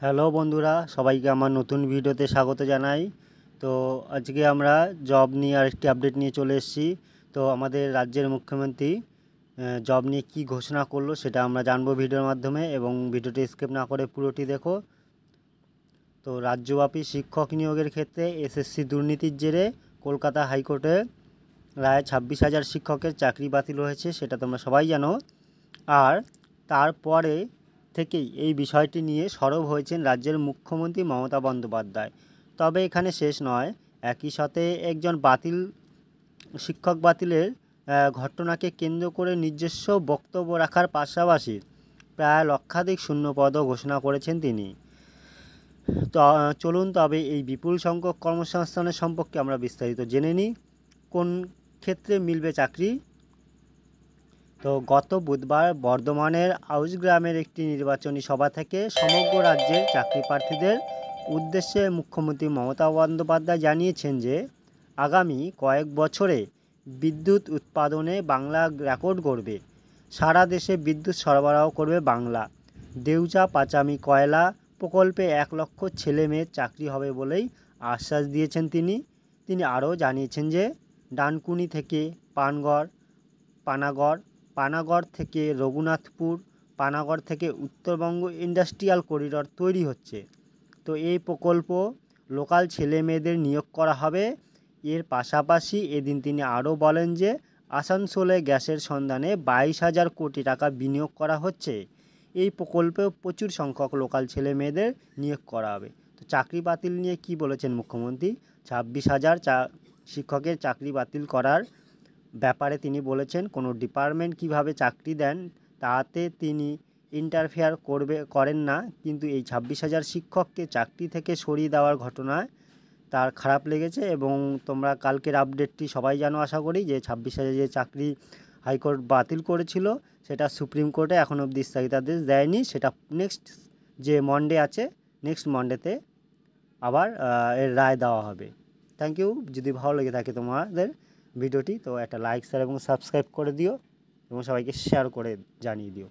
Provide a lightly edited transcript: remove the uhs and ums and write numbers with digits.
Hello বন্ধুরা, সবাইকে আমার নতুন ভিডিওতে স্বাগত জানাই। তো আজকে আমরা জব নিয়ে আরেকটি আপডেট নিয়ে চলে এসেছি। তো আমাদের রাজ্যের মুখ্যমন্ত্রী জব নিয়ে কী ঘোষণা করলো সেটা আমরা জানবো ভিডিওর মাধ্যমে, এবং ভিডিওটি স্কিপ না করে পুরোটি দেখো। তো রাজ্যব্যাপী শিক্ষক নিয়োগের ক্ষেত্রে এসএসসি দুর্নীতির জেরে কলকাতা হাইকোর্টে রায় 26,000 শিক্ষকের চাকরি বাতিল হয়েছে, সেটা তোমরা সবাই জানো। আর তারপরে থেকেই এই বিষয়টি নিয়ে সরব হয়েছেন রাজ্যের মুখ্যমন্ত্রী মমতা বন্দ্যোপাধ্যায়। তবে এখানে শেষ নয়, একই সাথে একজন শিক্ষক বাতিলের ঘটনাকে কেন্দ্র করে নিজস্ব বক্তব্য রাখার পাশাপাশি প্রায় লক্ষাধিক শূন্যপদও ঘোষণা করেছেন তিনি। তো চলুন তবে এই বিপুল সংখ্যক কর্মসংস্থানের সম্পর্কে আমরা বিস্তারিত জেনে নিই। কোন ক্ষেত্রে মিলবে চাকরি? তো গত বুধবার বর্ধমানের আউশগ্রামের একটি নির্বাচনী সভা থেকে সমগ্র রাজ্যের চাকরি প্রার্থীদের উদ্দেশ্যে মুখ্যমন্ত্রী মমতা বন্দ্যোপাধ্যায় জানিয়েছেন যে আগামী কয়েক বছরে বিদ্যুৎ উৎপাদনে বাংলা রেকর্ড গড়বে। সারা দেশে বিদ্যুৎ সরবরাহ করবে বাংলা। দেউচা পাচামি কয়লা প্রকল্পে 1 লক্ষ ছেলে মেয়ের চাকরি হবে বলেই আশ্বাস দিয়েছেন তিনি আরও জানিয়েছেন যে ডানকুনি থেকে পানাগড় থেকে রঘুনাথপুর, পানাগড় থেকে উত্তরবঙ্গ ইন্ডাস্ট্রিয়াল করিডর তৈরি হচ্ছে। তো এই প্রকল্প লোকাল ছেলে মেয়েদের নিয়োগ করা হবে। এর পাশাপাশি এদিন তিনি আরও বলেন যে আসানসোলে গ্যাসের সন্ধানে 22,000 কোটি টাকা বিনিয়োগ করা হচ্ছে। এই প্রকল্পেও প্রচুর সংখ্যক লোকাল ছেলে মেয়েদের নিয়োগ করা হবে। তো চাকরি বাতিল নিয়ে কি বলেছেন মুখ্যমন্ত্রী? 26,000 শিক্ষকের চাকরি বাতিল করার ব্যাপারে তিনি বলেছেন, কোনো ডিপার্টমেন্ট কিভাবে চাকরি দেন তাতে তিনি ইন্টারফেয়ার করেন না, কিন্তু এই 26,000 শিক্ষককে চাকরি থেকে সরিয়ে দেওয়ার ঘটনায় তার খারাপ লেগেছে। এবং তোমরা কালকের আপডেটটি সবাই জানো আশা করি, যে 26,000 যে চাকরি হাইকোর্ট বাতিল করেছিল সেটা সুপ্রিম কোর্টে এখন অবধি স্থগিতাদেশ দেয়নি। সেটা নেক্সট যে মন্ডে আছে, নেক্সট মন্ডেতে আবার এর রায় দেওয়া হবে। Thank you. যদি ভালো লেগে থাকে তোমাদের ভিডিওটি, তো একটা লাইক শেয়ার এবং সাবস্ক্রাইব করে দিও এবং সবাইকে শেয়ার করে জানিয়ে দিও।